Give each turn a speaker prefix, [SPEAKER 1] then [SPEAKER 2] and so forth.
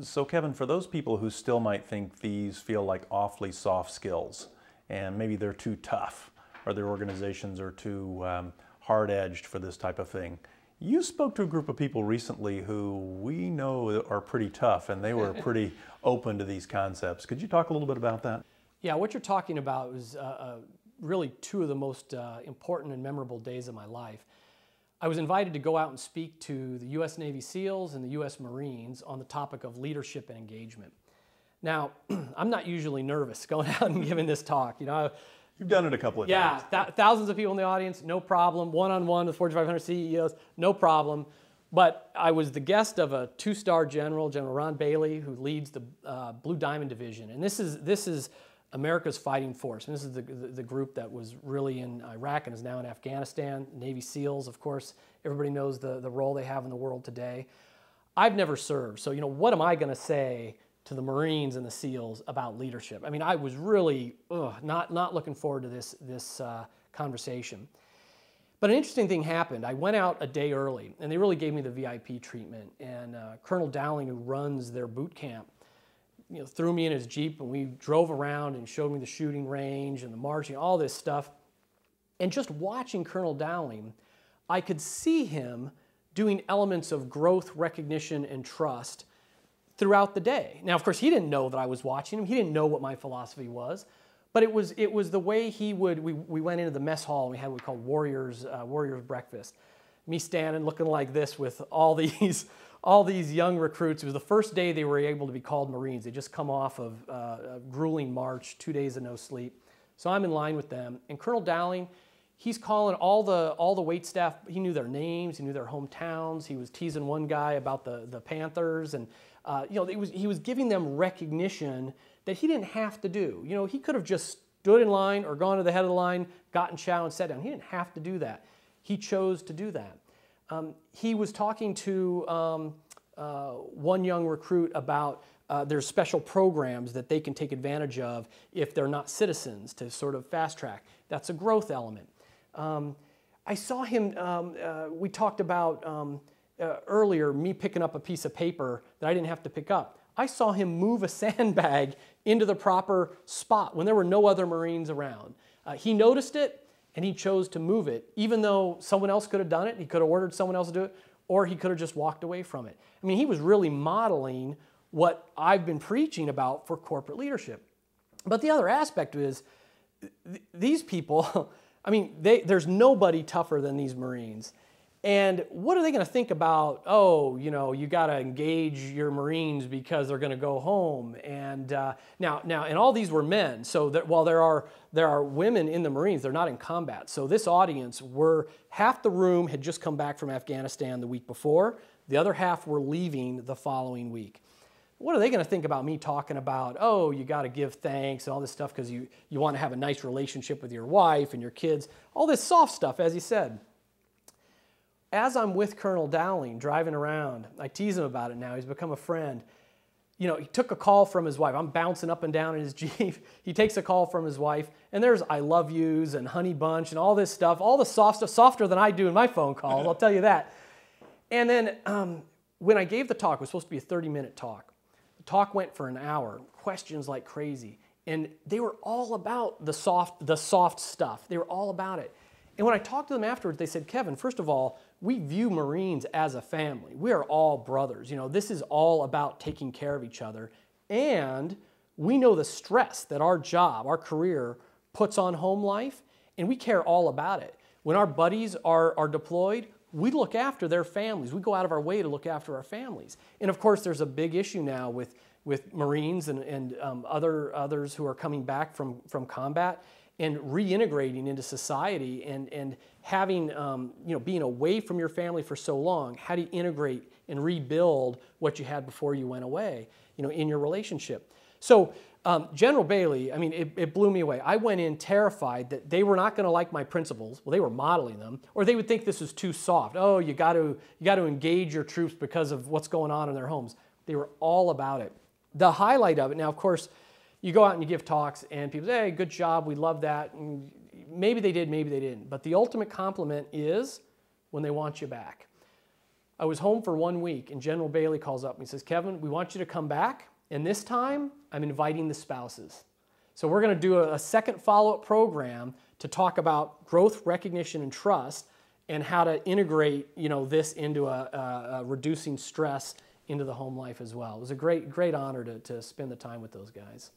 [SPEAKER 1] So Kevin, for those people who still might think these feel like awfully soft skills, and maybe they're too tough, or their organizations are too hard-edged for this type of thing, you spoke to a group of people recently who we know are pretty tough, and they were pretty open to these concepts. Could you talk a little bit about that?
[SPEAKER 2] Yeah, what you're talking about was really two of the most important and memorable days of my life. I was invited to go out and speak to the U.S. Navy SEALs and the U.S. Marines on the topic of leadership and engagement. Now, I'm not usually nervous going out and giving this talk. You know,
[SPEAKER 1] You've done it a couple of times.
[SPEAKER 2] Yeah, thousands of people in the audience, no problem. One-on-one with Fortune 500 CEOs, no problem. But I was the guest of a two-star general, General Ron Bailey, who leads the Blue Diamond Division. And this is America's fighting force. And this is the group that was really in Iraq and is now in Afghanistan. Navy SEALs, of course, everybody knows the role they have in the world today. I've never served, so what am I going to say to the Marines and the SEALs about leadership? I mean, I was really not looking forward to this conversation. But an interesting thing happened. I went out a day early, and they really gave me the VIP treatment. And Colonel Dowling, who runs their boot camp, threw me in his Jeep, and we drove around and showed me the shooting range and the marching, all this stuff. And just watching Colonel Dowling, I could see him doing elements of growth, recognition, and trust throughout the day. Now, of course, he didn't know that I was watching him. He didn't know what my philosophy was. But it was the way he would, we went into the mess hall, and we had what we called Warriors breakfast. Me standing looking like this with all these young recruits. It was the first day they were able to be called Marines. They just come off of a grueling march, 2 days of no sleep. So I'm in line with them. And Colonel Dowling, he's calling all the wait staff. He knew their names. He knew their hometowns. He was teasing one guy about the Panthers. And he was giving them recognition that he didn't have to do. He could have just stood in line or gone to the head of the line, gotten chow, and sat down. He didn't have to do that. He chose to do that. He was talking to one young recruit about there's special programs that they can take advantage of if they're not citizens to sort of fast track. That's a growth element. I saw him, we talked about earlier me picking up a piece of paper that I didn't have to pick up. I saw him move a sandbag into the proper spot when there were no other Marines around. He noticed it, and he chose to move it, even though someone else could have done it. He could have ordered someone else to do it, or he could have just walked away from it. I mean, he was really modeling what I've been preaching about for corporate leadership. But the other aspect is these people, I mean, there's nobody tougher than these Marines. And what are they going to think about, you got to engage your Marines because they're going to go home. And now, and all these were men. So that while there are women in the Marines, they're not in combat. So this audience half the room had just come back from Afghanistan the week before. The other half were leaving the following week. What are they going to think about me talking about, you got to give thanks and all this stuff because you want to have a nice relationship with your wife and your kids, all this soft stuff, as he said. As I'm with Colonel Dowling driving around, I tease him about it now. He's become a friend. He took a call from his wife. I'm bouncing up and down in his Jeep. He takes a call from his wife, and there's I love yous and honey bunch and all this stuff, all the soft stuff, softer than I do in my phone calls, I'll tell you that. And then when I gave the talk, it was supposed to be a 30-minute talk. The talk went for an hour, questions like crazy. And they were all about the soft stuff. They were all about it. And when I talked to them afterwards, they said, Kevin, first of all, we view Marines as a family. We are all brothers. This is all about taking care of each other. And we know the stress that our job, our career, puts on home life, and we care all about it. When our buddies are deployed, we look after their families. We go out of our way to look after our families. And of course, there's a big issue now with Marines and others who are coming back from combat and reintegrating into society and having, being away from your family for so long. How do you integrate and rebuild what you had before you went away, in your relationship? So General Bailey, I mean, it blew me away. I went in terrified that they were not going to like my principles. Well, they were modeling them, or they would think this was too soft. Oh, you got to engage your troops because of what's going on in their homes. They were all about it. The highlight of it, now, of course, you go out and you give talks, and people say, hey, good job, we love that. And maybe they did, maybe they didn't. But the ultimate compliment is when they want you back. I was home for 1 week, and General Bailey calls up and he says, Kevin, we want you to come back, and this time I'm inviting the spouses. So we're going to do a second follow-up program to talk about growth, recognition, and trust, and how to integrate, this into a reducing stress into the home life as well. It was a great honor to spend the time with those guys.